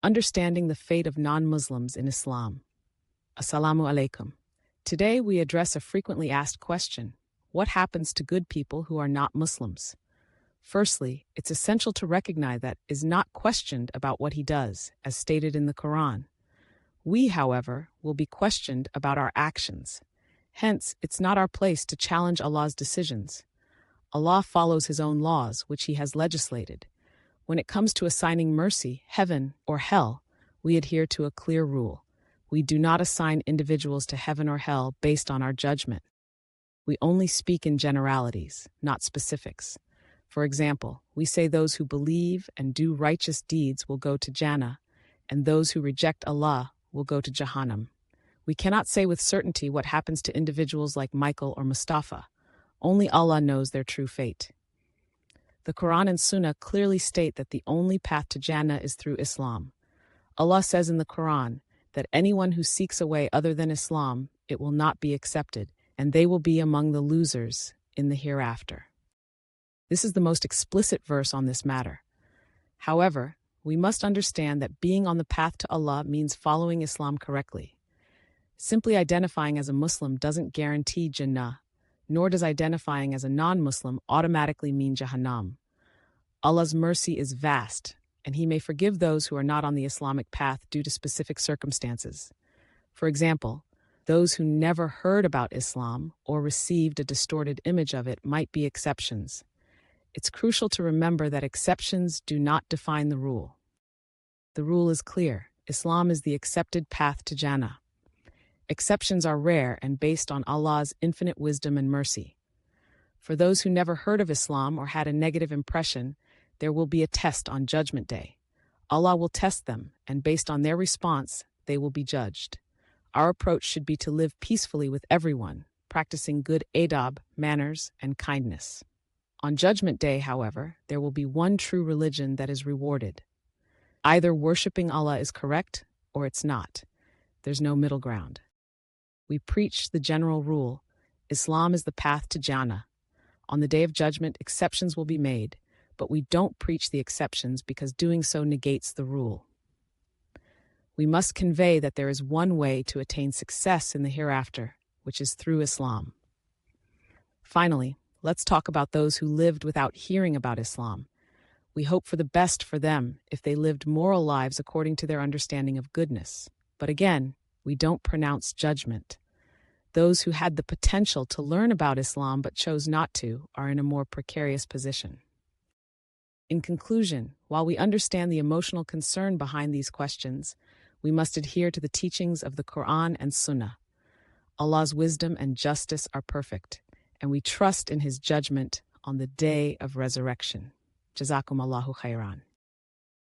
Understanding the fate of non-Muslims in Islam. Assalamu alaikum. Today we address a frequently asked question: what happens to good people who are not Muslims? Firstly, it's essential to recognize that is not questioned about what he does, as stated in the Qur'an. We, however, will be questioned about our actions. Hence, it's not our place to challenge Allah's decisions. Allah follows His own laws, which He has legislated. When it comes to assigning mercy, heaven, or hell, we adhere to a clear rule. We do not assign individuals to heaven or hell based on our judgment. We only speak in generalities, not specifics. For example, we say those who believe and do righteous deeds will go to Jannah, and those who reject Allah will go to Jahannam. We cannot say with certainty what happens to individuals like Michael or Mustafa. Only Allah knows their true fate. The Quran and Sunnah clearly state that the only path to Jannah is through Islam. Allah says in the Quran that anyone who seeks a way other than Islam, it will not be accepted, and they will be among the losers in the hereafter. This is the most explicit verse on this matter. However, we must understand that being on the path to Allah means following Islam correctly. Simply identifying as a Muslim doesn't guarantee Jannah, nor does identifying as a non-Muslim automatically mean Jahannam. Allah's mercy is vast, and He may forgive those who are not on the Islamic path due to specific circumstances. For example, those who never heard about Islam or received a distorted image of it might be exceptions. It's crucial to remember that exceptions do not define the rule. The rule is clear: Islam is the accepted path to Jannah. Exceptions are rare and based on Allah's infinite wisdom and mercy. For those who never heard of Islam or had a negative impression, there will be a test on Judgment Day. Allah will test them, and based on their response, they will be judged. Our approach should be to live peacefully with everyone, practicing good adab, manners, and kindness. On Judgment Day, however, there will be one true religion that is rewarded. Either worshipping Allah is correct, or it's not. There's no middle ground. We preach the general rule: Islam is the path to Jannah. On the Day of Judgment, exceptions will be made, but we don't preach the exceptions because doing so negates the rule. We must convey that there is one way to attain success in the hereafter, which is through Islam. Finally, let's talk about those who lived without hearing about Islam. We hope for the best for them if they lived moral lives according to their understanding of goodness. But again, we don't pronounce judgment. Those who had the potential to learn about Islam but chose not to are in a more precarious position. In conclusion, while we understand the emotional concern behind these questions, we must adhere to the teachings of the Quran and Sunnah. Allah's wisdom and justice are perfect, and we trust in His judgment on the day of resurrection. Jazakum Allahu khairan.